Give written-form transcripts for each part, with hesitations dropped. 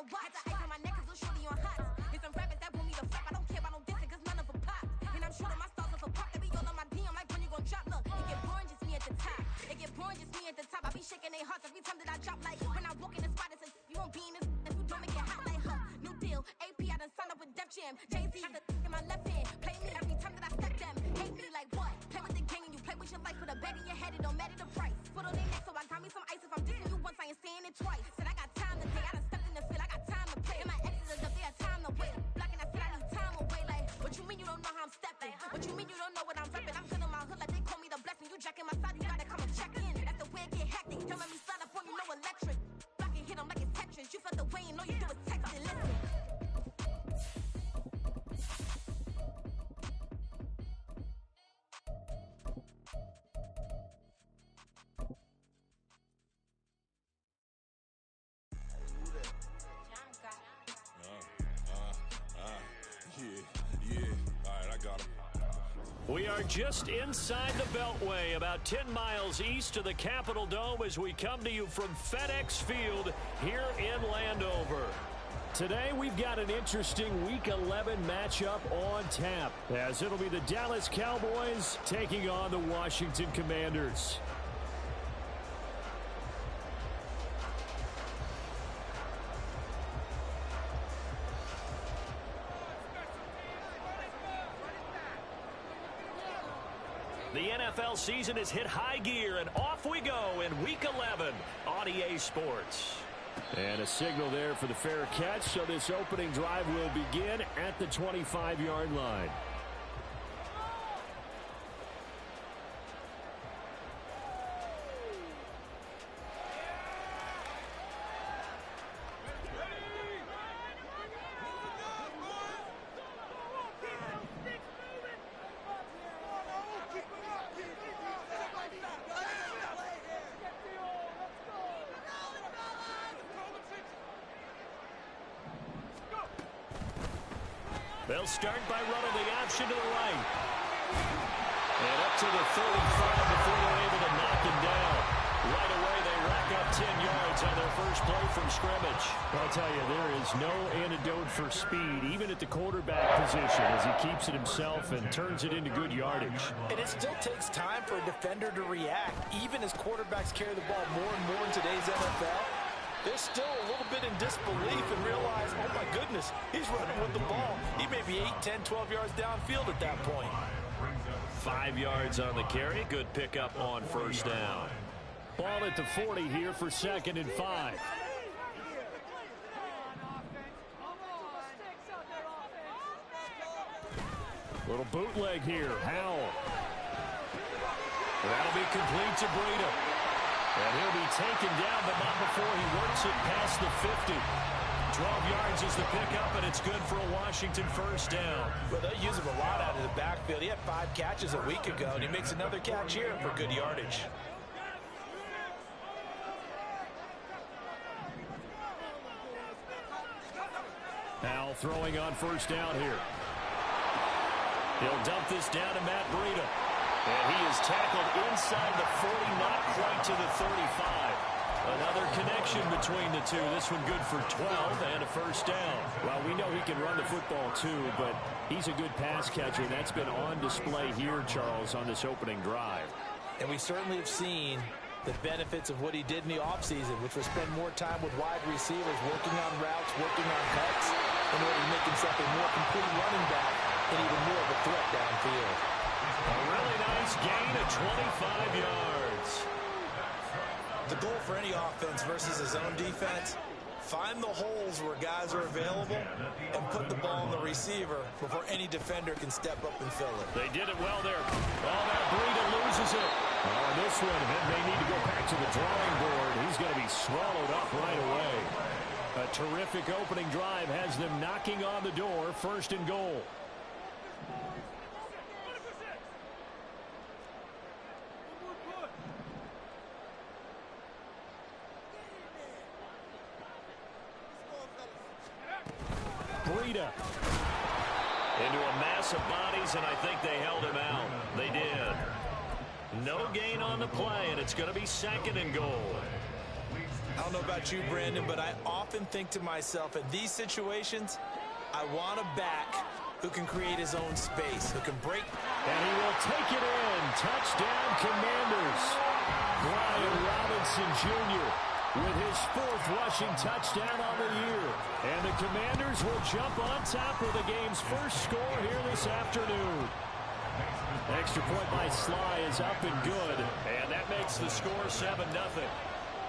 a watch. Got the ice on my neck 'cause little shorty on hot. It's some rappers that want me to flop. I don't care about no dissing 'cause none of them pop. And I'm shooting my stars off a pop. They be all on my DM like when you gon' drop. Look, it get boring just me at the top. It get boring just me at the top. I be shaking their hearts every time that I drop. Like when I walk in the spot, it says you won't be in this. If you don't make it hot like her. New deal. AP, I done signed up with Def Jam. Jay-Z got the in my left hand. Play me every time that I step them. Hate me like what? Play with the gang and you play with your life. Put a bag in your head, it don't matter the price. Put on their neck, so I got me some ice. If I'm dissing you once, I ain't saying it twice. Said I got time to pay. I done stepped in the field. I got time to play. And my exes is up there, time to wait. Blocking, I said I need time away. Like, what you mean you don't know how I'm stepping? What you mean you don't know what I'm repping? I'm good in my hood like they call me the blessing. You jacking my side, you gotta come and check in. That's the way it get hectic. Don't let me slide up on you, no electric. Blocking, hit 'em like it's Tetris. You felt the way and all you do is text and listen. We are just inside the Beltway, about 10 miles east of the Capitol Dome as we come to you from FedEx Field here in Landover. Today we've got an interesting Week 11 matchup on tap, as it'll be the Dallas Cowboys taking on the Washington Commanders. The NFL season has hit high gear, and off we go in Week 11 on EA Sports. And a signal there for the fair catch, so this opening drive will begin at the 25-yard line. They'll start by running the option to the right. And up to the 35 before they're able to knock him down. Right away, they rack up 10 yards on their first play from scrimmage. I'll tell you, there is no antidote for speed, even at the quarterback position, as he keeps it himself and turns it into good yardage. And it still takes time for a defender to react, even as quarterbacks carry the ball more and more in today's NFL. They're still a little bit in disbelief and realize, oh my goodness, he's running with the ball. He may be 8, 10, 12 yards downfield at that point. 5 yards on the carry. Good pickup on first down. Ball at the 40 here for 2nd and 5. Little bootleg here. Howell. That'll be complete to Breida. And he'll be taken down, but not before he works it past the 50. 12 yards is the pickup, and it's good for a Washington first down. Well, they use him a lot out of the backfield. He had 5 catches a week ago, and he makes another catch here for good yardage. Howell throwing on first down here. He'll dump this down to Matt Breida. And he is tackled inside the 40, not quite to the 35. Another connection between the two. This one good for 12 and a first down. Well, we know he can run the football too, but he's a good pass catcher, and that's been on display here, Charles, on this opening drive. And we certainly have seen the benefits of what he did in the offseason, which was spend more time with wide receivers, working on routes, working on cuts, in order to make himself a more complete running back and even more of a threat downfield. A really nice gain of 25 yards. The goal for any offense versus his own defense, find the holes where guys are available and put the ball on the receiver before any defender can step up and fill it. They did it well there. Oh, that Breida loses it. Oh, this one, they need to go back to the drawing board. He's going to be swallowed up right away. A terrific opening drive has them knocking on the door, 1st and goal. Breida into a mass of bodies, and I think they held him out. They did. No gain on the play, and it's going to be 2nd and goal. I don't know about you, Brandon, but I often think to myself, in these situations, I want a back who can create his own space, who can break. And he will take it in. Touchdown, Commanders. Brian Robinson Jr. with his 4th rushing touchdown on the year. And the Commanders will jump on top of the game's first score here this afternoon. Extra point by Sly is up and good. And that makes the score 7-0.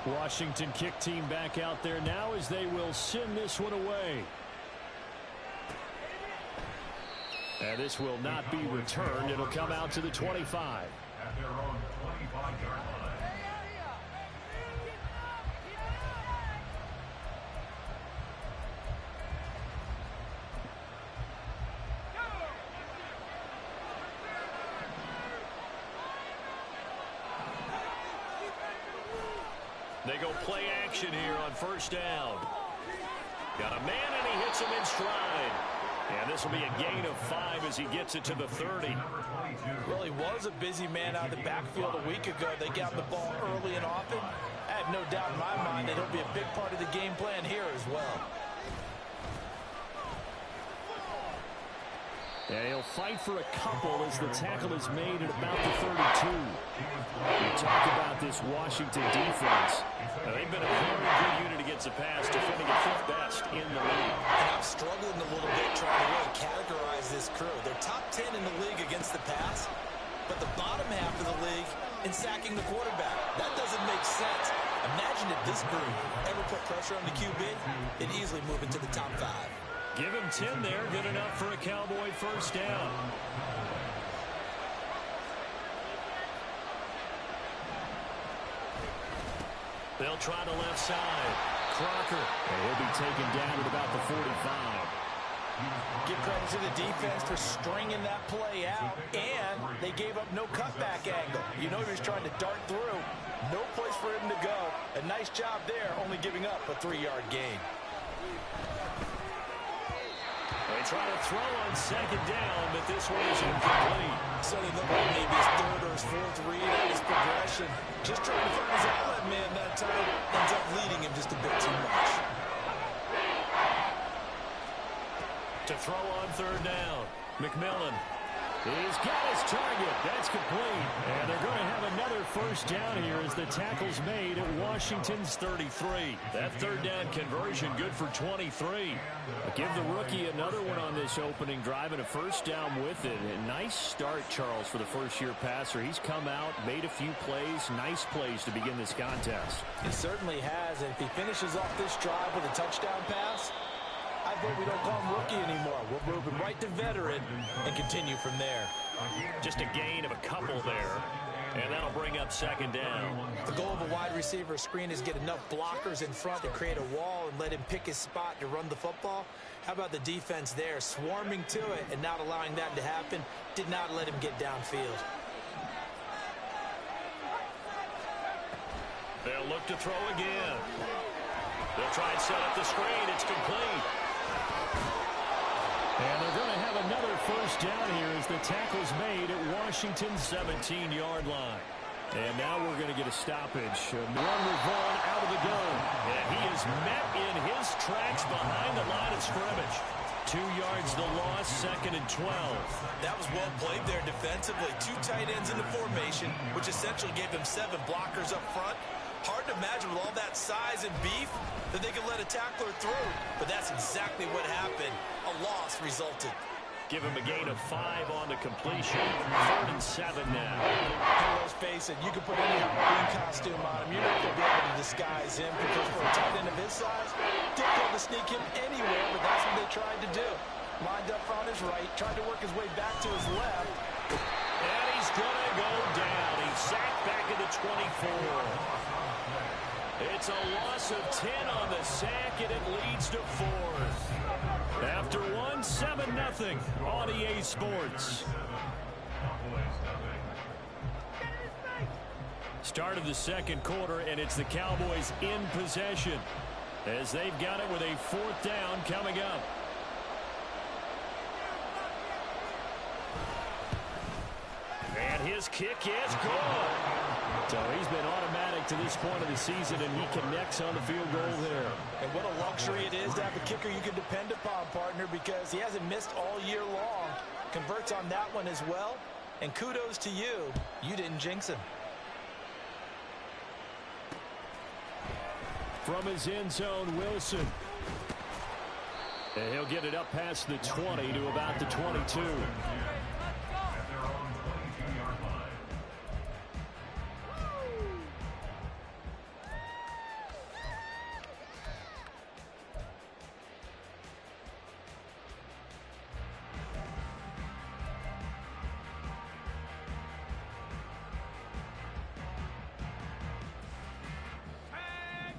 Washington kick team back out there now as they will send this one away. And this will not be returned. It'll come out to the 25. At their own 25-yard line. They go play action here on first down. Got a man, and he hits him in stride. And this will be a gain of 5 as he gets it to the 30. Well, he was a busy man out of the backfield a week ago. They got the ball early and often. I have no doubt in my mind that he'll be a big part of the game plan here as well. And he'll fight for a couple as the tackle is made at about the 32. We talk about this Washington defense. Now, they've been a very good unit against the pass, defending at 5th best in the league. And I'm struggling a little bit trying to really categorize this crew. They're top 10 in the league against the pass, but the bottom half of the league in sacking the quarterback. That doesn't make sense. Imagine if this group ever put pressure on the QB, it'd easily move into the top 5. Give him 10 there. Good enough for a Cowboy first down. They'll try the left side. Crocker. And he'll be taken down at about the 45. Give credit to the defense for stringing that play out, and they gave up no cutback angle. You know he was trying to dart through. No place for him to go. A nice job there, only giving up a 3-yard gain. They try to throw on second down, but this one is incomplete. So they look like maybe his 3rd or his 4th read on his progression. Just trying to find his outlet man that time. Ends up leading him just a bit too much. To throw on 3rd down. McMillan. He's got his target. That's complete. And they're going to have another first down here as the tackle's made at Washington's 33. That 3rd down conversion good for 23. Give the rookie another one on this opening drive and a first down with it. A nice start, Charles, for the first-year passer. He's come out, made a few plays, nice plays to begin this contest. He certainly has, and if he finishes off this drive with a touchdown pass, I vote we don't call him rookie anymore. We'll move him right to veteran and continue from there. Just a gain of a couple there, and that'll bring up second down. The goal of a wide receiver screen is get enough blockers in front to create a wall and let him pick his spot to run the football. How about the defense there, swarming to it and not allowing that to happen? Did not let him get downfield. They'll look to throw again. They'll try and set up the screen. It's complete. And they're going to have another first down here as the tackle's made at Washington's 17-yard line. And now we're going to get a stoppage. Warner Vaughn out of the game. And he is met in his tracks behind the line of scrimmage. 2 yards the loss, 2nd and 12. That was well played there defensively. 2 tight ends in the formation, which essentially gave them 7 blockers up front. Hard to imagine with all that size and beef that they could let a tackler through. But that's exactly what happened. A loss resulted. Give him a gain of 5 on the completion. 3rd and 7 now. Hey, let's face it, you can put any Halloween costume on him. You're not going to be able to disguise him because for a tight end of his size, difficult to sneak him anywhere, but that's what they tried to do. Lined up on his right, tried to work his way back to his left. And he's going to go down. He's sacked back at the 24. It's a loss of 10 on the sack, and it leads to 4th. After 1, 7-0 on EA Sports. Start of the second quarter, and it's the Cowboys in possession as they've got it with a 4th down coming up. And his kick is good. So he's been automatic to this point of the season, and he connects on the field goal there. And what a luxury it is to have a kicker you can depend upon, partner, because he hasn't missed all year long. Converts on that one as well. And kudos to you. You didn't jinx him. From his end zone, Wilson. And he'll get it up past the 20 to about the 22.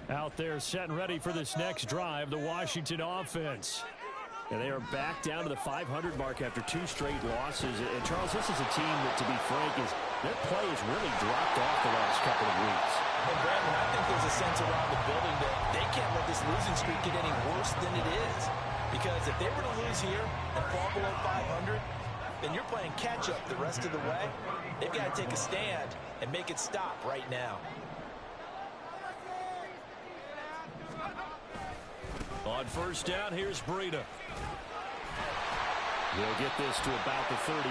Out there set and ready for this next drive, the Washington offense. And they are back down to the 500 mark after 2 straight losses. And Charles, this is a team that, to be frank, their play has really dropped off the last couple of weeks. And Brandon, I think there's a sense around the building that they can't let this losing streak get any worse than it is. Because if they were to lose here and fall below 500, then you're playing catch-up the rest of the way. They've got to take a stand and make it stop right now. On first down, here's Breida. He'll get this to about the 38.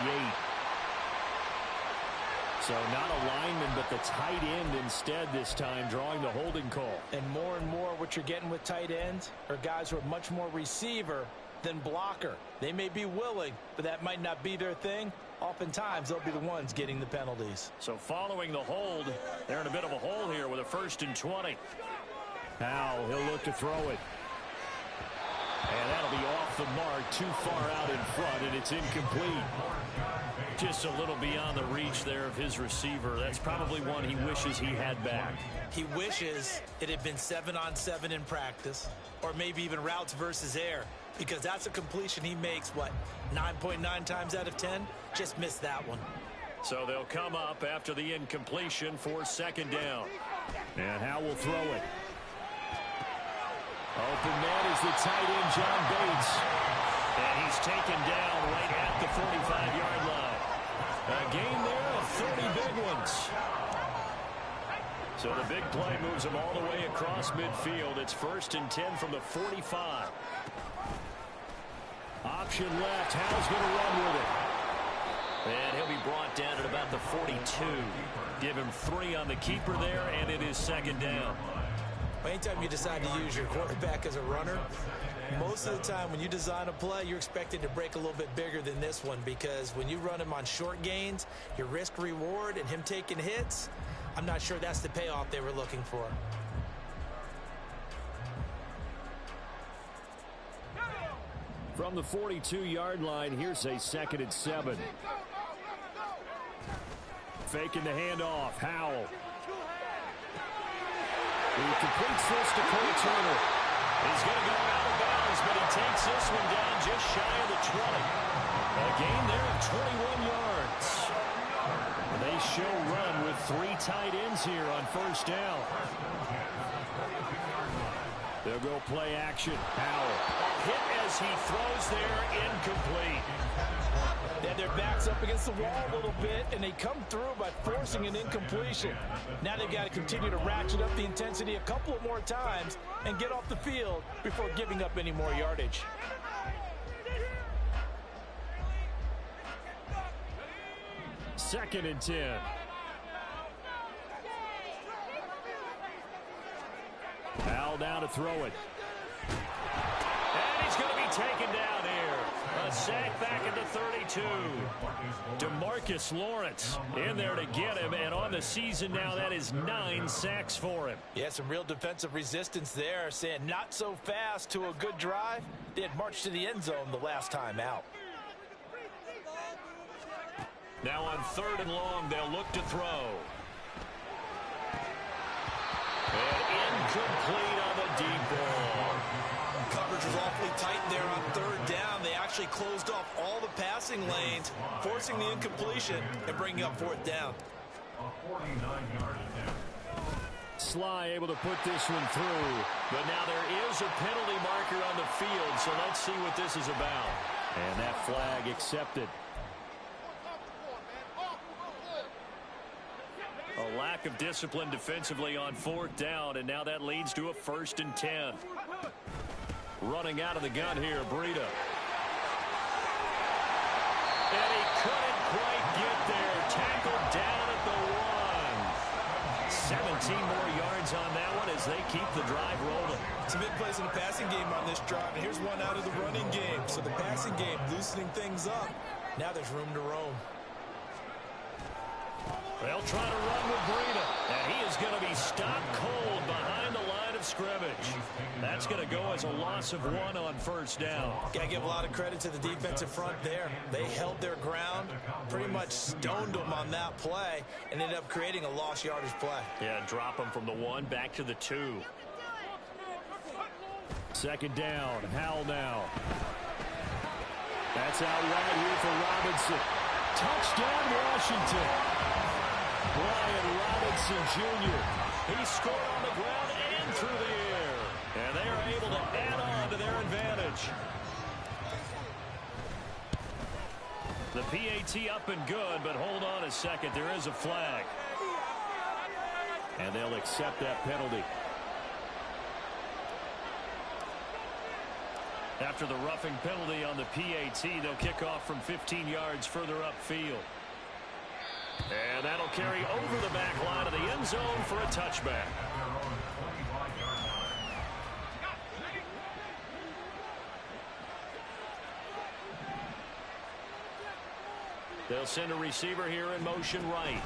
So not a lineman, but the tight end instead this time, drawing the holding call. And more what you're getting with tight ends are guys who are much more receiver than blocker. They may be willing, but that might not be their thing. Oftentimes, they'll be the ones getting the penalties. So following the hold, they're in a bit of a hole here with a 1st and 20. Howell, he'll look to throw it. And that'll be off the mark, too far out in front, and it's incomplete. Just a little beyond the reach there of his receiver. That's probably one he wishes he had back. He wishes it had been 7-on-7 in practice, or maybe even routes versus air, because that's a completion he makes, 9.9 times out of 10? Just missed that one. So they'll come up after the incompletion for 2nd down. And Howell will throw it. Open man is the tight end, John Bates. And he's taken down right at the 45-yard line. A gain there of 30 big ones. So the big play moves him all the way across midfield. It's 1st and 10 from the 45. Option left. Howell's going to run with it. And he'll be brought down at about the 42. Give him 3 on the keeper there, and it is 2nd down. Anytime you decide to use your quarterback as a runner, most of the time when you design a play, you're expected to break a little bit bigger than this one, because when you run him on short gains, your risk-reward and him taking hits, I'm not sure that's the payoff they were looking for. From the 42-yard line, here's a 2nd and 7. Faking the handoff. Howell. He completes this to Cole Turner. He's going to go out of bounds, but he takes this one down just shy of the 20. A gain there of 21 yards. They show run with 3 tight ends here on 1st down. They'll go play action. Howell. Hit as he throws there, incomplete. They had their backs up against the wall a little bit, and they come through by forcing an incompletion. Now they've got to continue to ratchet up the intensity a couple of more times and get off the field before giving up any more yardage. Second and 10. Howell down to throw it. And he's going to be taken down here. A sack back at the 32. DeMarcus Lawrence in there to get him. And on the season now, that is 9 sacks for him. Yeah, some real defensive resistance there, saying not so fast to a good drive. They had marched to the end zone the last time out. Now on 3rd and long, they'll look to throw. And incomplete on the deep ball. Coverage was awfully tight there on 3rd down. They actually closed off all the passing lanes, forcing the incompletion and bringing up 4th down. A 49-yard attempt. Sly able to put this one through. But now there is a penalty marker on the field, so let's see what this is about. And that flag accepted. A lack lack of discipline defensively on 4th down, and now that leads to a 1st and 10. Running out of the gun here, Breida. And he couldn't quite get there. Tackled down at the 1. 17 more yards on that one as they keep the drive rolling. Some big plays in the passing game on this drive, and here's one out of the running game. So the passing game loosening things up. Now there's room to roam. They'll try to run with Breida, and he is going to be stopped cold behind the line of scrimmage. That's going to go as a loss of 1 on 1st down. Got to give a lot of credit to the defensive front there. They held their ground, pretty much stoned them on that play, and ended up creating a lost yardage play. Yeah, drop them from the 1 back to the 2. 2nd down, Howell now. That's out wide here for Robinson. Touchdown, Washington. Brian Robinson Jr. He scored on the ground and through the air. And they are able to add on to their advantage. The PAT up and good, but hold on a second. There is a flag. And they'll accept that penalty. After the roughing penalty on the PAT, they'll kick off from 15 yards further upfield. And that'll carry over the back line of the end zone for a touchback. They'll send a receiver here in motion right.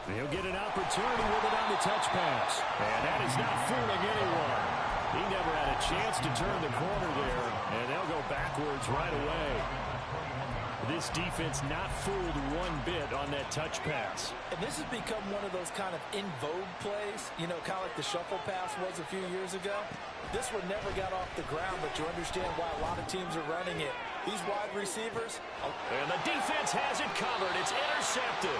He'll get an opportunity with it on the touch pass. And that is not fooling anyone. He never had a chance to turn the corner there, and they'll go backwards right away. This defense not fooled one bit on that touch pass. And this has become one of those kind of in vogue plays, you know, kind of like the shuffle pass was a few years ago. This one never got off the ground, but you understand why a lot of teams are running it. These wide receivers. And the defense has it covered. It's intercepted.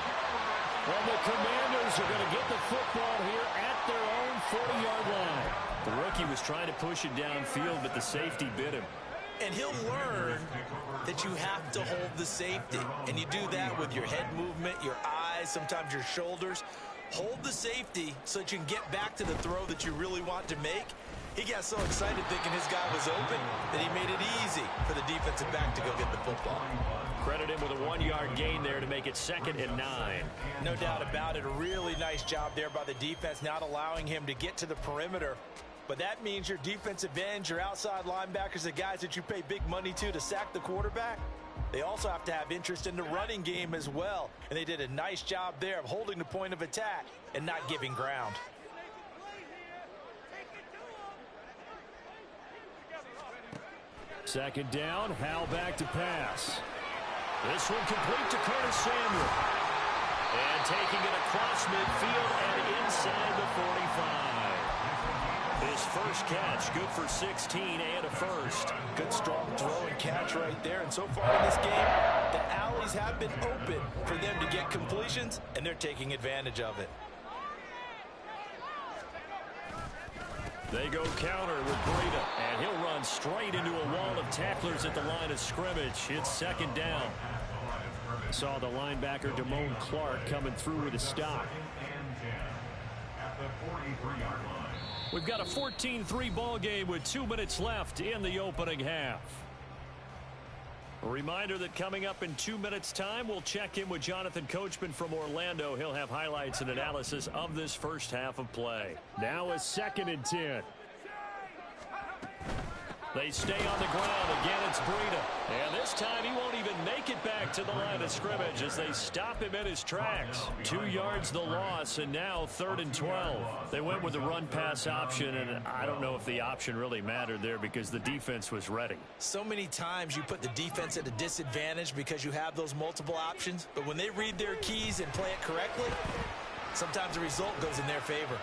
And the Commanders are going to get the football here at their own 40-yard line. The rookie was trying to push it downfield, but the safety bit him. And he'll learn that you have to hold the safety. And you do that with your head movement, your eyes, sometimes your shoulders. Hold the safety so that you can get back to the throw that you really want to make. He got so excited thinking his guy was open that he made it easy for the defensive back to go get the football. Credit him with a 1-yard gain there to make it 2nd and 9. No doubt about it. A really nice job there by the defense, not allowing him to get to the perimeter. But that means your defensive ends, your outside linebackers, the guys that you pay big money to sack the quarterback, they also have to have interest in the running game as well. And they did a nice job there of holding the point of attack and not giving ground. Second down, Howell back to pass. This one complete to Curtis Samuel. And taking it across midfield and inside the 45. His first catch, good for 16 and a first. Good strong throw and catch right there. And so far in this game, the alleys have been open for them to get completions, and they're taking advantage of it. They go counter with Breida, and he'll run straight into a wall of tacklers at the line of scrimmage. It's 2nd down. Saw the linebacker Damone Clark coming through with a stop. We've got a 14-3 ball game with 2 minutes left in the opening half. A reminder that coming up in 2 minutes' time, we'll check in with Jonathan Coachman from Orlando. He'll have highlights and analysis of this first half of play. Now a 2nd and 10. They stay on the ground. Again, it's Breida. And this time he won't even make it back to the line of scrimmage as they stop him in his tracks. 2 yards the loss, and now 3rd and 12. They went with the run-pass option, and I don't know if the option really mattered there because the defense was ready. So many times you put the defense at a disadvantage because you have those multiple options, but when they read their keys and play it correctly, sometimes the result goes in their favor.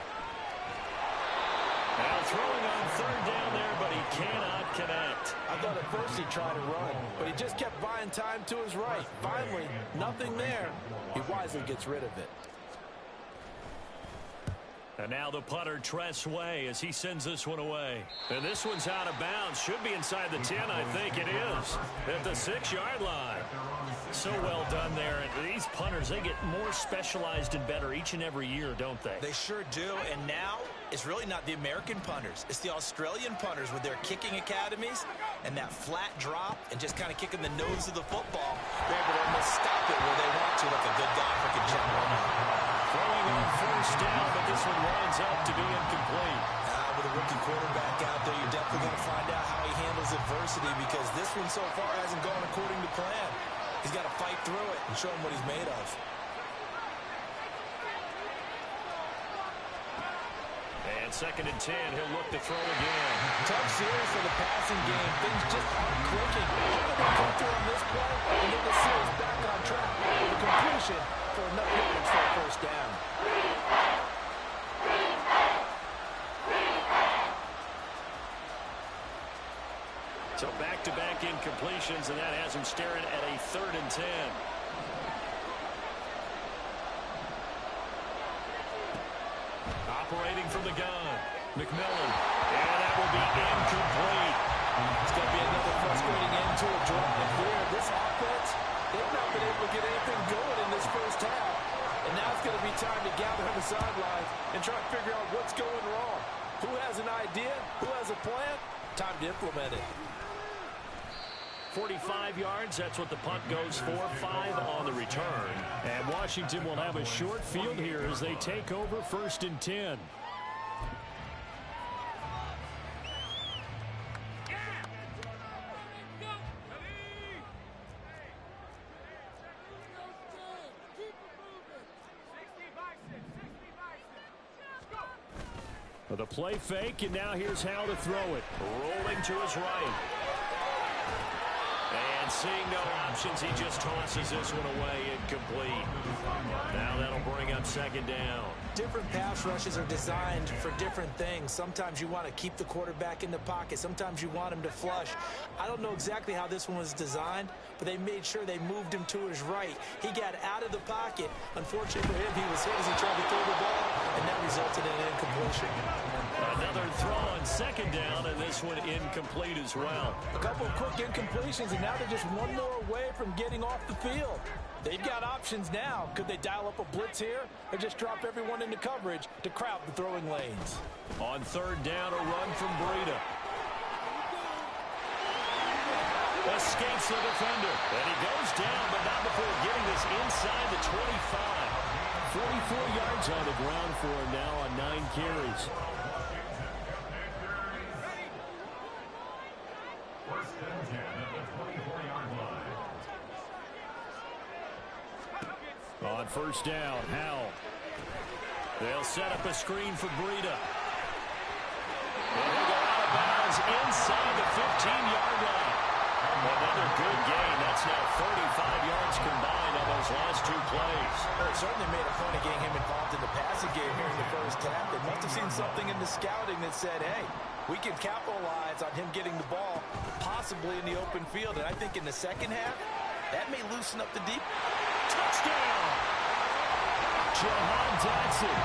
Now throwing on 3rd down there, but he cannot connect. I thought at first he tried to run, but he just kept buying time to his right. Finally, nothing there. He wisely gets rid of it. And now the punter, Tress Way, as he sends this one away. And this one's out of bounds. Should be inside the 10, I think it is. At the 6-yard line. So well done there. And these punters, they get more specialized and better each and every year, don't they? They sure do. And now it's really not the American punters. It's the Australian punters with their kicking academies and that flat drop and just kind of kicking the nose of the football. They're able to almost stop it where they want to, like a good guy for check one out. Throwing on first down, but this one winds up to be incomplete. With a rookie quarterback out there, you're definitely going to find out how he handles adversity, because this one so far hasn't gone according to plan. He's got to fight through it and show him what he's made of. And 2nd and 10, he'll look to throw again. Tough series for the passing game. Things just aren't clicking. They'll come through on this play and get the series back on track with a completion for enough yards for a first down. So back-to-back incompletions, and that has him staring at a 3rd and 10. Operating from the gun, McMillan. And that will be incomplete. It's going to be another frustrating end to a drive here. This offense, they've not been able to get anything going in this first half. And now it's going to be time to gather on the sidelines and try to figure out what's going wrong. Who has an idea? Who has a plan? Time to implement it. 45 yards, that's what the punt goes for. 5 on the return. And Washington will have a short field here as they take over 1st and 10. The play fake, and now here's how to throw it. Rolling to his right. And seeing no options, he just tosses this one away, incomplete. Now that'll bring up 2nd down. Different pass rushes are designed for different things. Sometimes you want to keep the quarterback in the pocket. Sometimes you want him to flush. I don't know exactly how this one was designed, but they made sure they moved him to his right. He got out of the pocket. Unfortunately for him, he was hit as he tried to throw the ball, and that resulted in an incompletion. Another throw on 2nd down, and this one incomplete as well. A couple of quick incompletions, and now they're just one more away from getting off the field. They've got options now. Could they dial up a blitz here or just drop everyone into coverage to crowd the throwing lanes? On 3rd down, a run from Breida. Escapes the defender. And he goes down, but not before getting this inside the 25. 44 yards on the ground for him now on 9 carries. First and 10 at the 24-yard line. On 1st down, Howell. They'll set up a screen for Breida. And he'll go out of bounds inside the 15-yard line. Another good gain. That's now 35 yards combined on those last 2 plays. Well, it certainly made a point of getting him involved in the passing game here in the first half. They must have seen something in the scouting that said, hey, we can capitalize on him getting the ball, possibly in the open field. And I think in the second half, that may loosen up the deep. Touchdown! Jahan Dotson,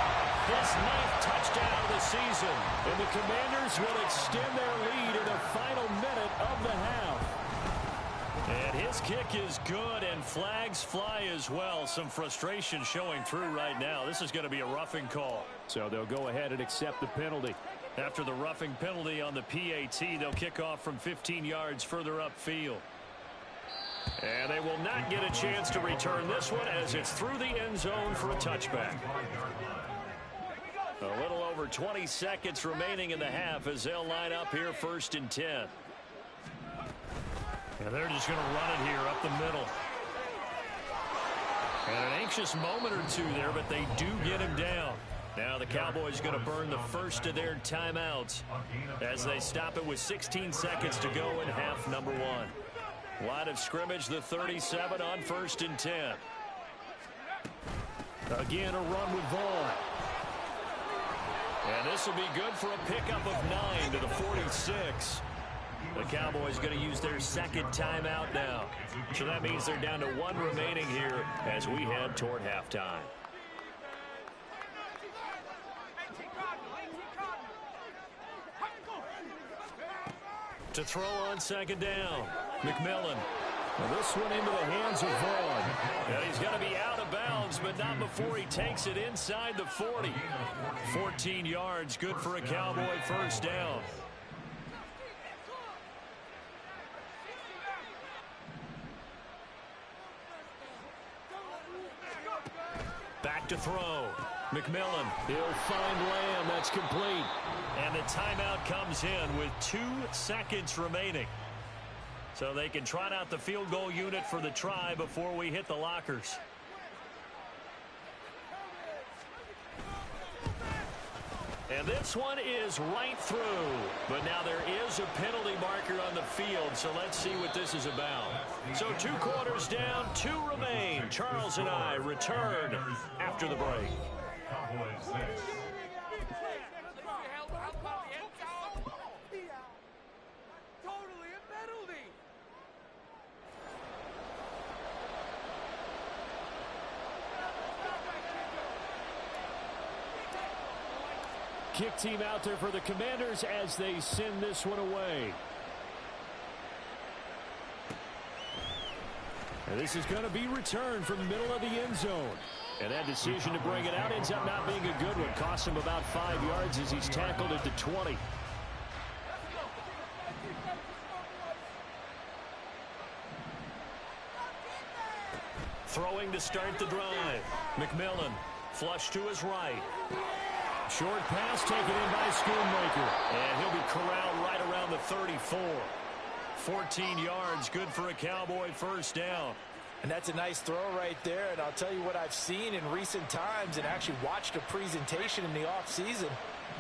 his 9th touchdown of the season. And the Commanders will extend their lead in the final minute of the half. And his kick is good, and flags fly as well. Some frustration showing through right now. This is going to be a roughing call. So they'll go ahead and accept the penalty. After the roughing penalty on the PAT, they'll kick off from 15 yards further upfield. And they will not get a chance to return this one as it's through the end zone for a touchback. A little over 20 seconds remaining in the half as they'll line up here 1st and 10. And they're just going to run it here up the middle. And an anxious moment or two there, but they do get him down. Now the Cowboys going to burn the first of their timeouts as they stop it with 16 seconds to go in half number 1. Line of scrimmage, the 37 on 1st and 10. Again, a run with Vaughn. And this will be good for a pickup of 9 to the 46. The Cowboys going to use their 2nd timeout now. So that means they're down to 1 remaining here as we head toward halftime. To throw on 2nd down, McMillan. Well, this one into the hands of Vaughn. And he's going to be out of bounds, but not before he takes it inside the 40. 14 yards, good for a Cowboy first down. Back to throw. McMillan, he'll find Lamb. That's complete. And the timeout comes in with 2 seconds remaining. So they can trot out the field goal unit for the try before we hit the lockers. And this one is right through. But now there is a penalty marker on the field, so let's see what this is about. So 2 quarters down, 2 remain. Charles and I return after the break. Kick team out there for the Commanders as they send this one away. And this is going to be returned from the middle of the end zone. And that decision to bring it out ends up not being a good one. Costs him about 5 yards as he's tackled at the 20. Throwing to start the drive. McMillan, flush to his right. Short pass taken in by Schoonmaker. And he'll be corralled right around the 34. 14 yards, good for a Cowboy first down. And that's a nice throw right there. And I'll tell you what I've seen in recent times and actually watched a presentation in the offseason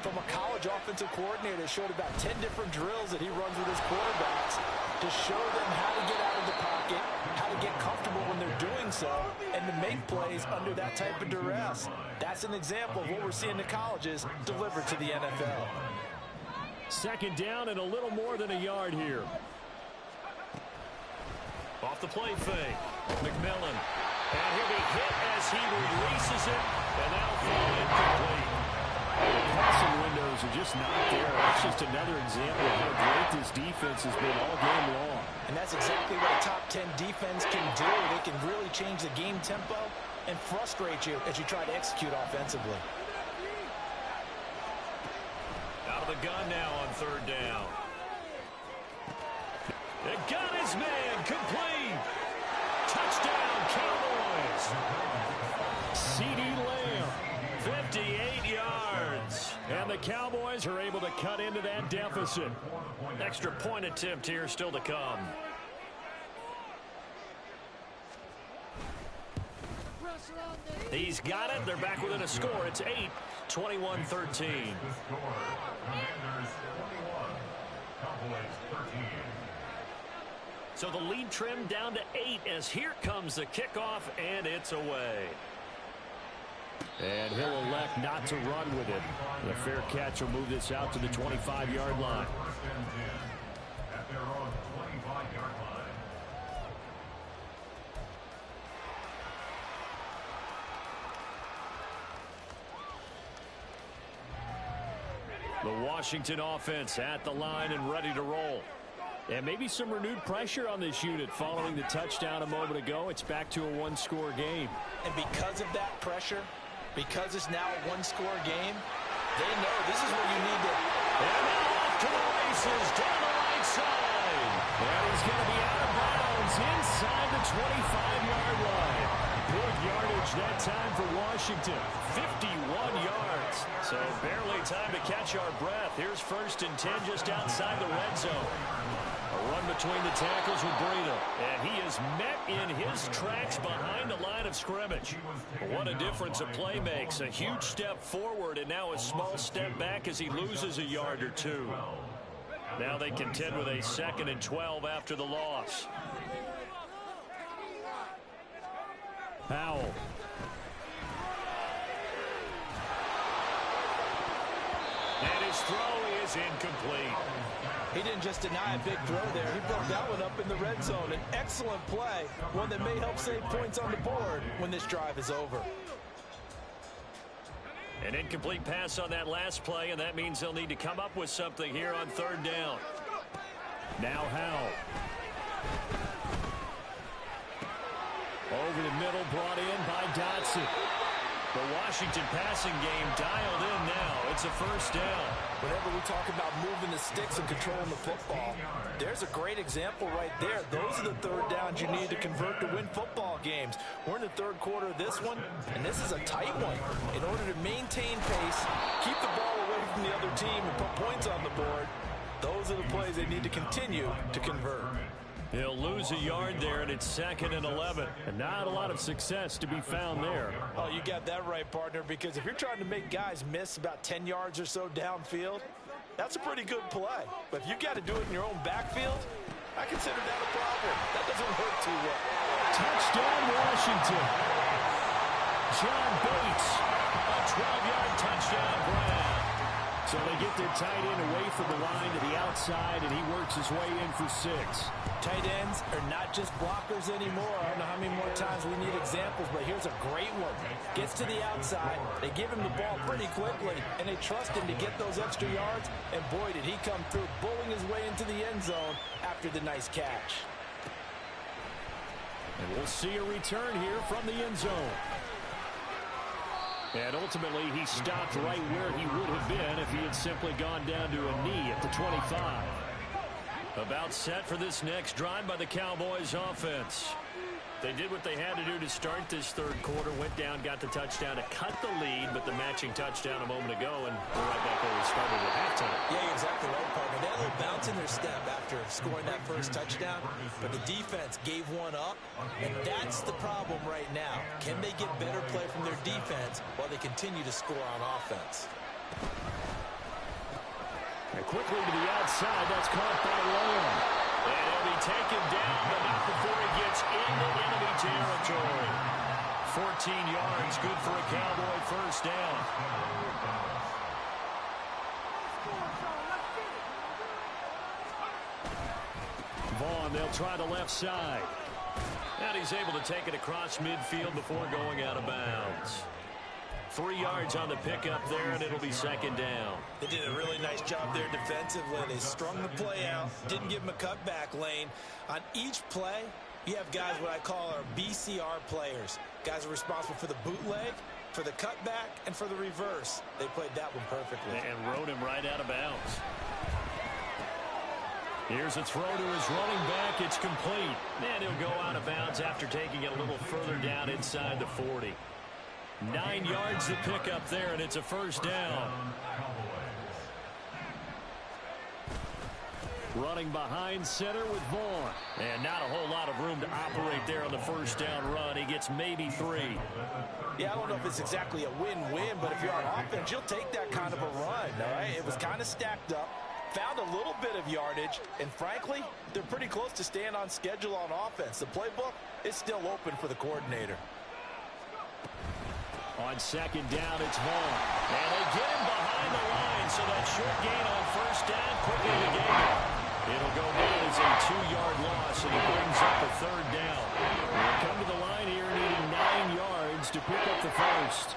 from a college offensive coordinator that showed about 10 different drills that he runs with his quarterbacks to show them how to get out of the pocket, how to get comfortable when they're doing so, and to make plays under that type of duress. That's an example of what we're seeing the colleges deliver to the NFL. Second down and a little more than a yard here. Off the play fake. McMillan. And he'll be hit as he releases it. And that'll fall incomplete. The passing windows are just not there. That's just another example of how great this defense has been all game long. And that's exactly what a top 10 defense can do. They can really change the game tempo and frustrate you as you try to execute offensively. Out of the gun now on third down. It got his man, complete. Touchdown, Cowboys. C.D. Lamb, 58 yards. And the Cowboys are able to cut into that deficit. Extra point attempt here still to come. He's got it. They're back within a score. It's 8, 21-13. Commanders 21, Cowboys 13. So the lead trimmed down to 8 as here comes the kickoff, and it's away. And he'll elect not to run with it. The fair catch will move this out to the 25-yard line. First and 10 at their own 25-yard line. The Washington offense at the line and ready to roll. And maybe some renewed pressure on this unit following the touchdown a moment ago. It's back to a one-score game. And because of that pressure, because it's now a one-score game, they know this is where you need to. And now off to the races down the right side. And he's going to be out of bounds inside the 25-yard line. Good yardage that time for Washington. 51 yards. So barely time to catch our breath. Here's first and 10 just outside the red zone. A run between the tackles with Breida. And he is met in his tracks behind the line of scrimmage. What a difference a play makes. A huge step forward and now a small step back as he loses a yard or two. Now they contend with a 2nd and 12 after the loss. Powell. And his throw is incomplete. He didn't just deny a big throw there. He broke that one up in the red zone. An excellent play, one that may help save points on the board when this drive is over. An incomplete pass on that last play, and that means they'll need to come up with something here on third down. Now Howell. Over the middle, brought in by Dotson. The Washington passing game dialed in now. It's a first down. Whenever we talk about moving the sticks and controlling the football, there's a great example right there. Those are the third downs you need to convert to win football games. We're in the third quarter of this one, and this is a tight one. In order to maintain pace, keep the ball away from the other team, and put points on the board, those are the plays they need to continue to convert. He'll lose a yard there, and it's 2nd and 11. And not a lot of success to be found there. Oh, you got that right, partner, because if you're trying to make guys miss about 10 yards or so downfield, that's a pretty good play. But if you got to do it in your own backfield, I consider that a problem. That doesn't work too well. Touchdown, Washington. John Bates, a 12-yard touchdown grab. So they get their tight end away from the line to the outside, and he works his way in for 6. Tight ends are not just blockers anymore. I don't know how many more times we need examples, but here's a great one. Gets to the outside, they give him the ball pretty quickly, and they trust him to get those extra yards, and boy, did he come through, bowling his way into the end zone after the nice catch. And we'll see a return here from the end zone. And ultimately, he stopped right where he would have been if he had simply gone down to a knee at the 25. About set for this next drive by the Cowboys offense. They did what they had to do to start this third quarter. Went down, got the touchdown to cut the lead, but the matching touchdown a moment ago, and we're right back where we started at halftime. Yeah, you're exactly right, partner. They had a little bounce in their step after scoring that first touchdown, but the defense gave one up, and that's the problem right now. Can they get better play from their defense while they continue to score on offense? And quickly to the outside, that's caught by Lamb. And he'll be taken down, but not before he gets into enemy territory. 14 yards, good for a Cowboy first down. Vaughn, they'll try the left side. And he's able to take it across midfield before going out of bounds. 3 yards on the pickup there, and it'll be second down. They did a really nice job there defensively. They strung the play out, didn't give him a cutback lane. On each play, you have guys what I call our BCR players. Guys are responsible for the bootleg, for the cutback, and for the reverse. They played that one perfectly. And rode him right out of bounds. Here's a throw to his running back. It's complete. And he'll go out of bounds after taking it a little further down inside the 40. 9 yards to pick up there, and it's a first down. Running behind center with Vaughn. And not a whole lot of room to operate there on the first down run. He gets maybe 3. Yeah, I don't know if it's exactly a win-win, but if you're on offense, you'll take that kind of a run, all right? It was kind of stacked up. Found a little bit of yardage, and frankly, they're pretty close to staying on schedule on offense. The playbook is still open for the coordinator. On second down, it's Vaughn. And they get him behind the line, so that short gain on first down quickly to gain it. It'll go down as a 2-yard loss, and it brings up a third down. They'll come to the line here needing 9 yards to pick up the first.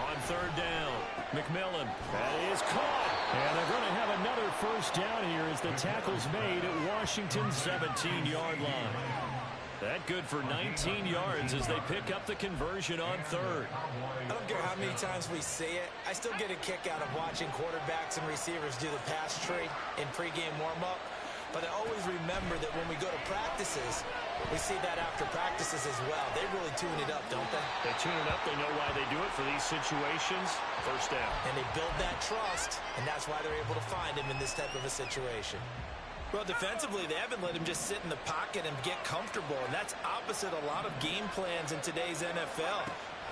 On third down, McMillan. That is caught. And they're going to have another first down here as the tackle's made at Washington's 17-yard line. That good for 19 yards as they pick up the conversion on third. I don't care how many times we see it. I still get a kick out of watching quarterbacks and receivers do the pass tree in pregame warm-up. But I always remember that when we go to practices, we see that after practices as well. They really tune it up, don't they? They tune it up. They know why they do it for these situations. First down. And they build that trust, and that's why they're able to find him in this type of a situation. Well, defensively, they haven't let him just sit in the pocket and get comfortable, and that's opposite a lot of game plans in today's NFL.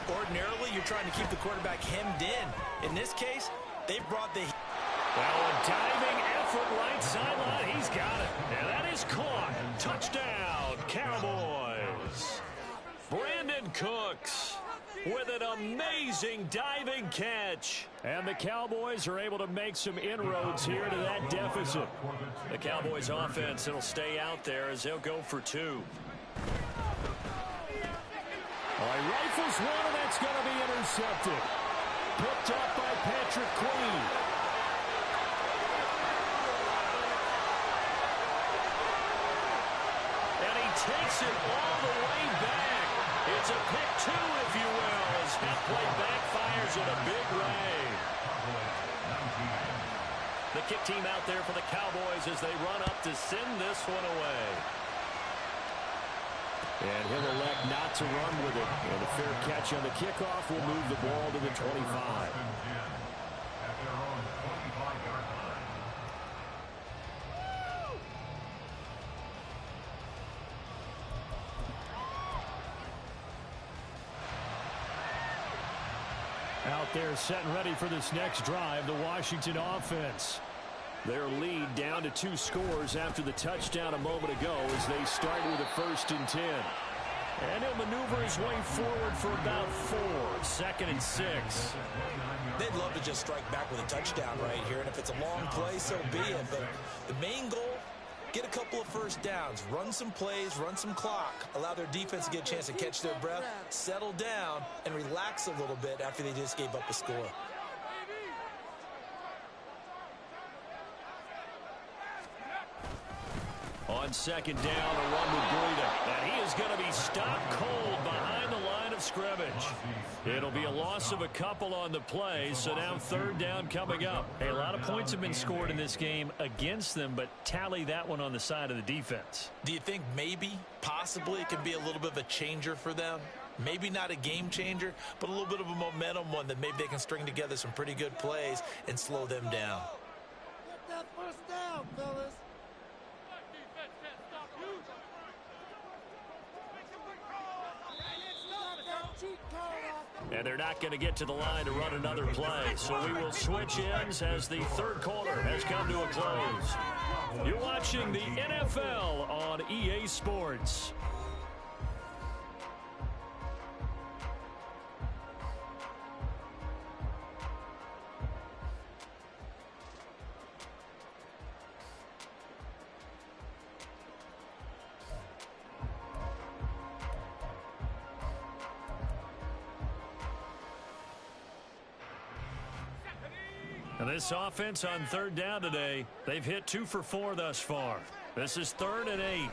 Ordinarily, you're trying to keep the quarterback hemmed in. In this case, they brought the... Well, a diving effort right sideline. He's got it. And that is caught. Touchdown, Cowboys. Brandon Cooks with an amazing diving catch. And the Cowboys are able to make some inroads here to that deficit. The Cowboys offense, it'll stay out there as they'll go for 2. All right, rifles one, and that's going to be intercepted. Picked up by Patrick Queen. takes it all the way back. It's a pick two, if you will, as that play backfires in a big way. The kick team out there for the Cowboys as they run up to send this one away. And he'll elect not to run with it. And a fair catch on the kickoff will move the ball to the 25. Out there set and ready for this next drive, the Washington offense. Their lead down to 2 scores after the touchdown a moment ago as they start with a 1st and 10. And he'll maneuver his way forward for about 4. 2nd and 6. They'd love to just strike back with a touchdown right here, and if it's a long play, so be it. But the main goal, get a couple of first downs, run some plays, run some clock, allow their defense to get a chance to catch their breath, settle down, and relax a little bit after they just gave up a score. On 2nd down, a run with Breida. And he is going to be stopped cold behind the line of scrimmage. It'll be a loss of a couple on the play, so now 3rd down coming up. Hey, a lot of points have been scored in this game against them, but tally that one on the side of the defense. Do you think maybe, possibly, it can be a little bit of a changer for them? Maybe not a game changer, but a little bit of a momentum one that maybe they can string together some pretty good plays and slow them down. Get that first down, fellas. And they're not going to get to the line to run another play. So we will switch ends as the 3rd quarter has come to a close. You're watching the NFL on EA Sports. And this offense on 3rd down today, they've hit 2 for 4 thus far. This is 3rd and 8.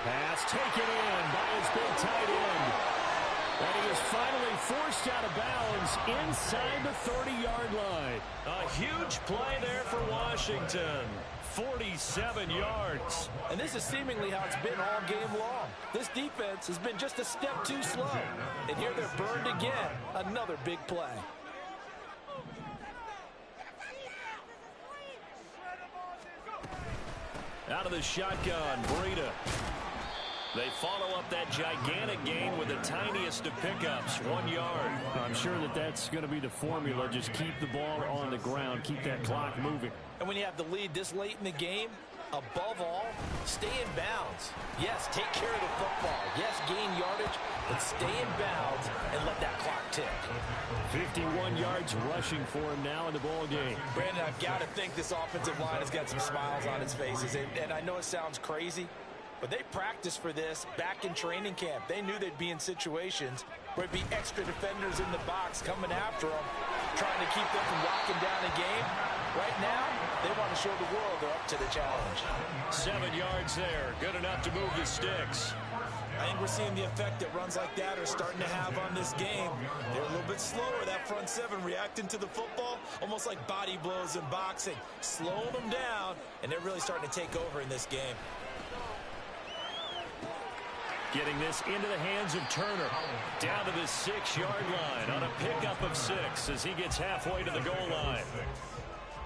Pass taken in by his big tight end. And he is finally forced out of bounds inside the 30-yard line. A huge play there for Washington. 47 yards. And this is seemingly how it's been all game long. This defense has been just a step too slow. And here they're burned again. Another big play. Out of the shotgun, Breida. They follow up that gigantic gain with the tiniest of pickups, 1 yard. I'm sure that's going to be the formula. Just keep the ball on the ground, keep that clock moving. And when you have the lead this late in the game, above all, stay in bounds. Yes, take care of the football. Yes, gain yardage, but stay in bounds and let that clock tick. 51 yards rushing for him now in the ball game. Brandon, I've got to think this offensive line has got some smiles on its faces. And I know it sounds crazy, but they practiced for this back in training camp. They knew they'd be in situations where it'd be extra defenders in the box coming after them, trying to keep them from locking down a game. Right now, they want to show the world they're up to the challenge. 7 yards there, good enough to move the sticks. I think we're seeing the effect that runs like that are starting to have on this game. They're a little bit slower, that front 7, reacting to the football, almost like body blows in boxing, slowing them down, and they're really starting to take over in this game. Getting this into the hands of Turner. Down to the 6-yard line on a pickup of 6 as he gets halfway to the goal line.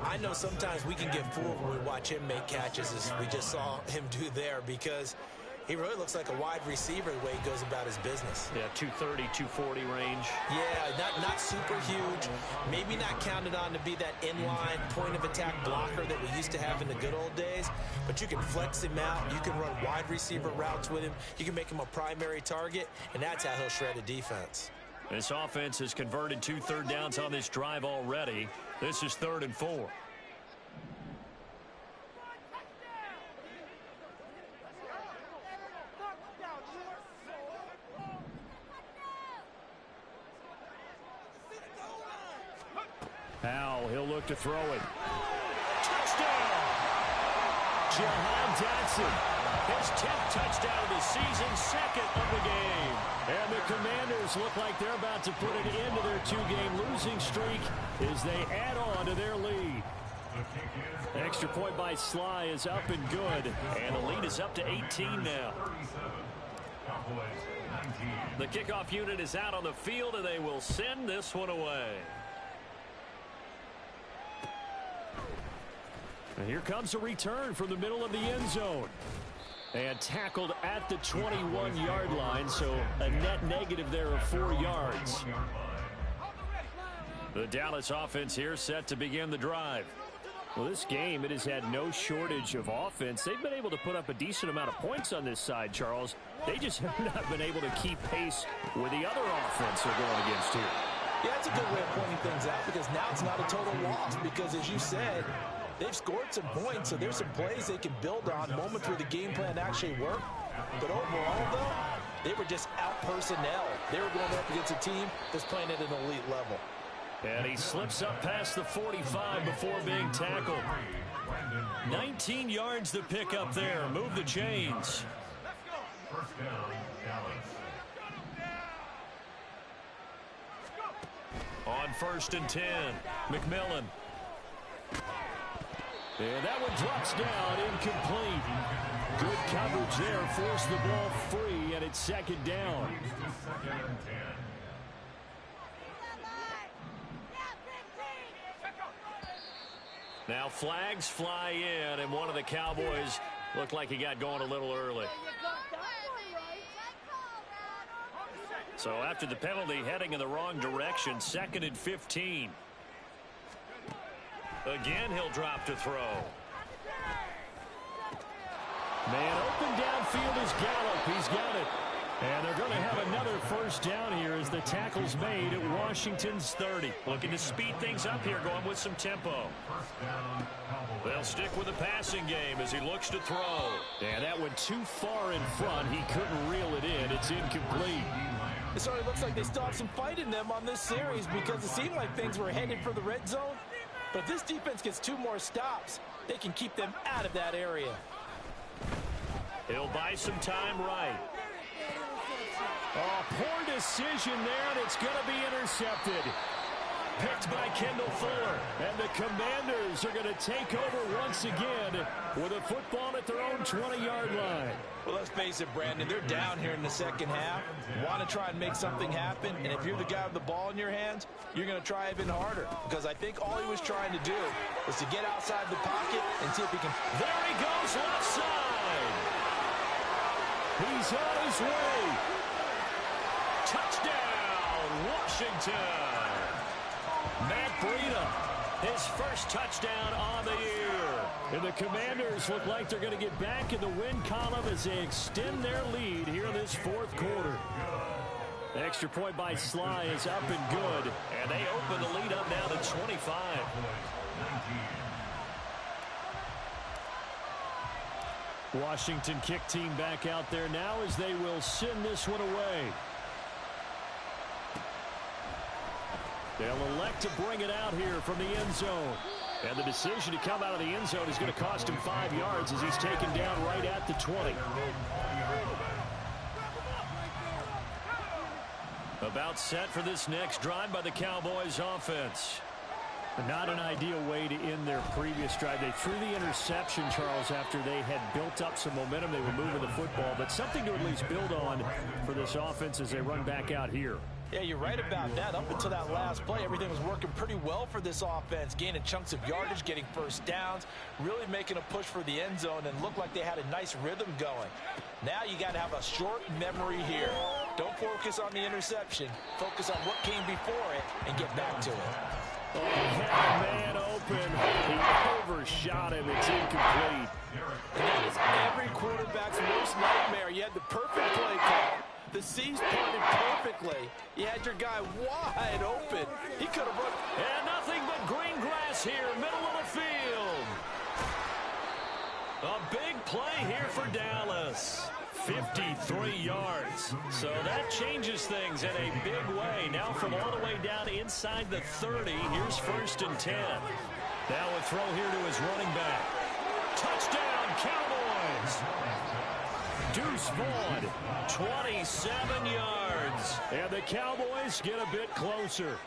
I know sometimes we can get fooled when we watch him make catches as we just saw him do there because he really looks like a wide receiver the way he goes about his business. Yeah, 230, 240 range. Yeah, not super huge. Maybe not counted on to be that inline point-of-attack blocker that we used to have in the good old days. But you can flex him out. You can run wide receiver routes with him. You can make him a primary target, and that's how he'll shred a defense. This offense has converted 2 third downs on this drive already. This is 3rd and 4. Powell, he'll look to throw it. Touchdown! Jahan Jackson. His 10th touchdown of the season, second of the game. And the Commanders look like they're about to put an end to their two-game losing streak as they add on to their lead. Extra point by Sly is up and good, and the lead is up to 18 now. The kickoff unit is out on the field, and they will send this one away. And here comes a return from the middle of the end zone. And tackled at the 21-yard line, so a net negative there of 4 yards. The Dallas offense here set to begin the drive. Well, this game, it has had no shortage of offense. They've been able to put up a decent amount of points on this side, Charles. They just have not been able to keep pace with the other offense they're going against here. Yeah, that's a good way of pointing things out because now it's not a total loss because, as you said, they've scored some points, so there's some plays they can build on, moments where the game plan actually worked. But overall, though, they were just out-personnel. They were going up against a team that's playing at an elite level. And he slips up past the 45 before being tackled. 19 yards to pick up there. Move the chains. First down, Dallas. On 1st and 10, McMillan. And that one drops down, incomplete. Good coverage there, forced the ball free, and it's 2nd down. Second and 10. Now flags fly in, and one of the Cowboys looked like he got going a little early. So after the penalty, heading in the wrong direction, 2nd and 15. Again, he'll drop to throw. Man open downfield is Gallup. He's got it. And they're going to have another first down here as the tackle's made at Washington's 30. Looking to speed things up here, going with some tempo. They'll stick with the passing game as he looks to throw. And that went too far in front. He couldn't reel it in. It's incomplete. It certainly looks like they still have some fight in them on this series because it seemed like things were headed for the red zone. But if this defense gets 2 more stops, they can keep them out of that area. He'll buy some time right. Oh, poor decision there, and it's going to be intercepted. Picked by Kendall Fuller. And the Commanders are going to take over once again with a football at their own 20-yard line. Well, let's face it, Brandon, they're down here in the second half. Want to try and make something happen, and if you're the guy with the ball in your hands, you're going to try even harder. Because I think all he was trying to do was to get outside the pocket and see if he can... There he goes, left side. He's on his way. Touchdown, Washington. Matt Breida, his first touchdown on the year. And the Commanders look like they're going to get back in the win column as they extend their lead here in this 4th quarter. The extra point by Sly is up and good. And they open the lead up now to 25. Washington kick team back out there now as they will send this one away. They'll elect to bring it out here from the end zone. And the decision to come out of the end zone is going to cost him 5 yards as he's taken down right at the 20. About set for this next drive by the Cowboys offense. Not an ideal way to end their previous drive. They threw the interception, Charles, after they had built up some momentum. They were moving the football, but something to at least build on for this offense as they run back out here. Yeah, you're right about that. Up until that last play, everything was working pretty well for this offense, gaining chunks of yardage, getting first downs, really making a push for the end zone, and looked like they had a nice rhythm going. Now you got to have a short memory here. Don't focus on the interception. Focus on what came before it and get back to it. Oh, he had a man open. He overshot him. It's incomplete. And that is every quarterback's worst nightmare. You had the perfect play call. The C's parted perfectly. You had your guy wide open. He could have run. And nothing but green grass here, middle of the field. A big play here for Dallas. 53 yards. So that changes things in a big way. Now from all the way down inside the 30, here's 1st and 10. Now a throw here to his running back. Touchdown, Cowboys. Deuce Vaughn, 27 yards. And the Cowboys get a bit closer.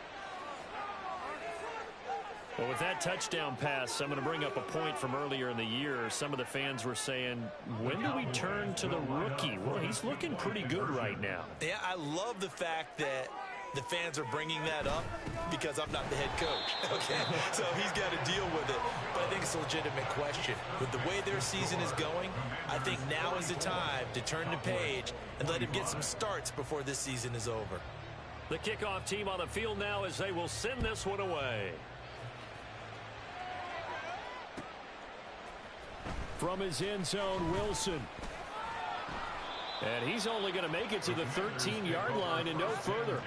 Well, with that touchdown pass, I'm going to bring up a point from earlier in the year. Some of the fans were saying, when do we turn to the rookie? Well, he's looking pretty good right now. Yeah, I love the fact that the fans are bringing that up because I'm not the head coach, okay? So he's got to deal with it. But I think it's a legitimate question. With the way their season is going, I think now is the time to turn the page and let him get some starts before this season is over. The kickoff team on the field now as they will send this one away. From his end zone, Wilson. And he's only going to make it to the 13-yard line and no further.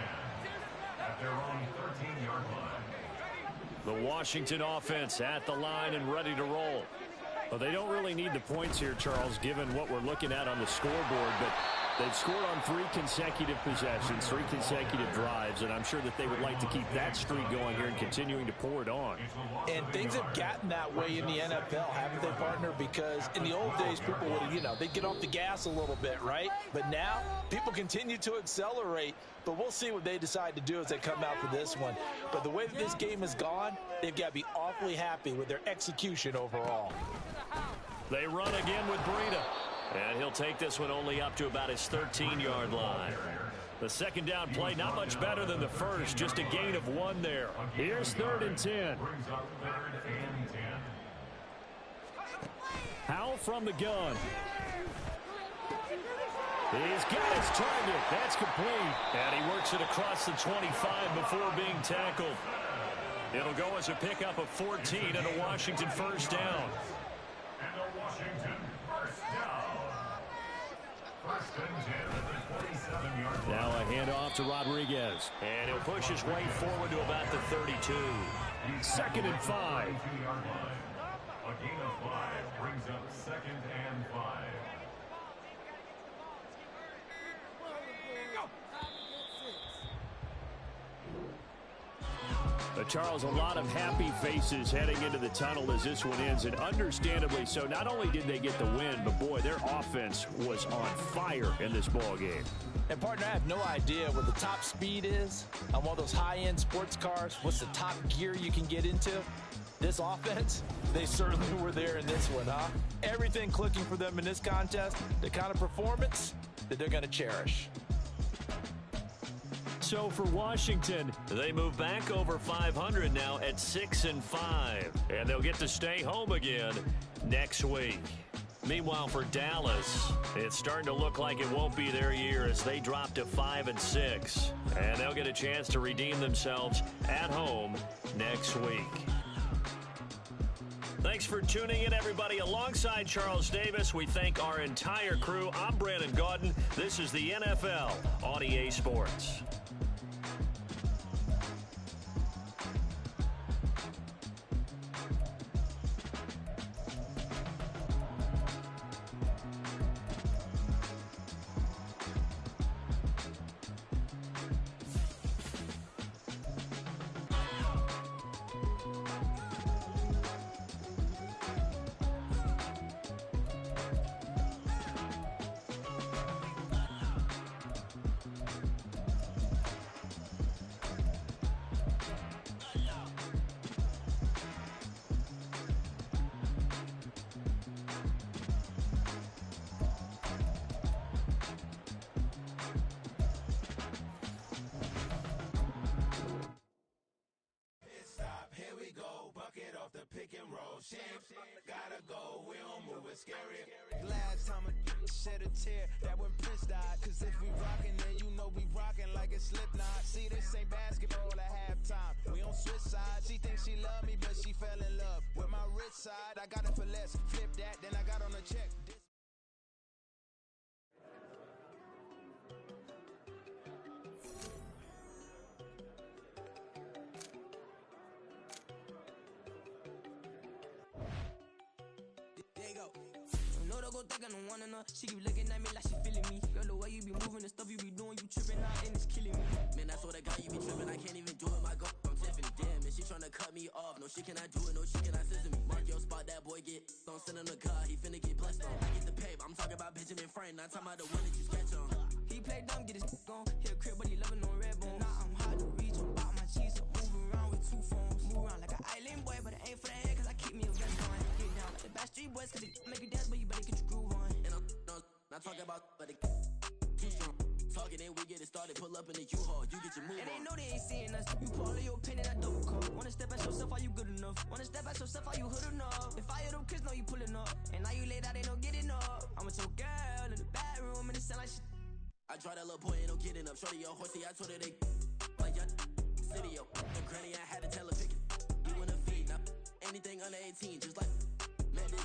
At their own 13-yard line. The Washington offense at the line and ready to roll. Well, they don't really need the points here, Charles, given what we're looking at on the scoreboard, but they've scored on 3 consecutive possessions, 3 consecutive drives, and I'm sure that they would like to keep that streak going here and continuing to pour it on. And things have gotten that way in the NFL, haven't they, partner? Because in the old days, people would, they'd get off the gas a little bit, right? But now, people continue to accelerate, but we'll see what they decide to do as they come out for this one. But the way that this game has gone, they've got to be awfully happy with their execution overall. They run again with Breida. And he'll take this one only up to about his 13-yard line. The second down play, not much better than the first, just a gain of 1 there. Here's 3rd and 10. Brings up 3rd and 10. Howell from the gun. He's got his target. That's complete. And he works it across the 25 before being tackled. It'll go as a pickup of 14 and a Washington first down. And a Washington first down. First and 10 at the 27-yard line. Now a handoff to Rodriguez. And he'll push his way forward to about the 32. 2nd and 5. 22-yard line. A gain of 5 brings up 2nd and 5. Charles, a lot of happy faces heading into the tunnel as this one ends, and understandably so. Not only did they get the win, but boy, their offense was on fire in this ball game. And partner, I have no idea what the top speed is on one of those high-end sports cars. What's the top gear you can get into? This offense, they certainly were there in this one, huh? Everything clicking for them in this contest, the kind of performance that they're going to cherish. So for Washington, they move back over 500 now at 6-5, and they'll get to stay home again next week. Meanwhile, for Dallas, it's starting to look like it won't be their year as they drop to 5-6, and they'll get a chance to redeem themselves at home next week. Thanks for tuning in, everybody. Alongside Charles Davis, we thank our entire crew. I'm Brandon Gaudin. This is the NFL on EA Sports. Gotta go, we don't move it scary. Last time a shed a tear, that when Prince died. Cause if we rockin', then you know we rockin' like it's Slipknot. See, this ain't basketball at halftime. We on switch sides. She thinks she love me, but she fell in love with my rich side. I got it for less. Flip that, then I got on a check. She keep looking at me like she feeling me. Girl, the way you be moving the stuff you be doing, you tripping out and it's killing me. Man, I swear to God, you be tripping. I can't even do it. My girl, I'm Tiffany. Damn, and she tryna cut me off. No, she cannot do it. No, she cannot scissor me. Mark your spot, that boy get. Don't send him the car. He finna get not talking about the one that you sketch on. He play dumb, get his on. Hit a crib, but he loving on red bone. Now I'm hard to reach, I'm about my cheese. I'm moving around with 2 phones. Move around like an island boy, but it ain't for the head, cause I keep me a vest on. Get down like the Backstreet Boys, cause it make you dance, but you better get your groove on. And I'm not talking about, but it too strong. Talking and we get it started, pull up in the U-Haul, you get your move on. And they know they ain't seeing us. You put all of your pain in that double cup. Wanna step at yourself, are you good enough? Wanna step at yourself, are you hood enough? If I hear them kids, know you pulling up. And now you late out, they don't get enough. I'm with your girl in the bedroom, and it sound like shit. I draw that little boy, ain't no getting up. Shorty, your horsey, I told her they like young city, yo. And granny, I had to tell her pick it. You in the feed, now anything under 18, just like met this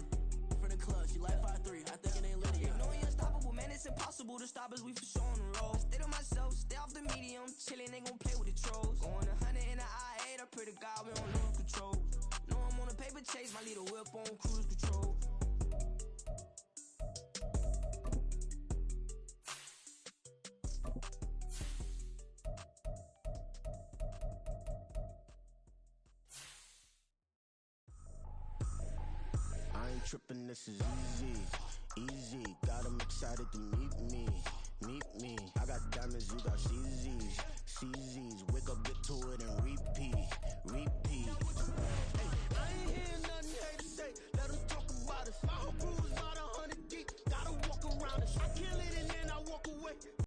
from the club. She like 5'3", I think it ain't Lydia. You know we unstoppable, man, it's impossible to stop us. We for sure on the road. Stay to myself, stay off the medium, chillin', ain't gon' play with the trolls. Going 100 in the I-8, I pray to God we don't lose control. Know I'm on a paper chase, my leader whip on cruise control. I ain't trippin', this is easy, easy. Got them excited to meet me, meet me. I got diamonds, you got CZs, CZs. Wake up, get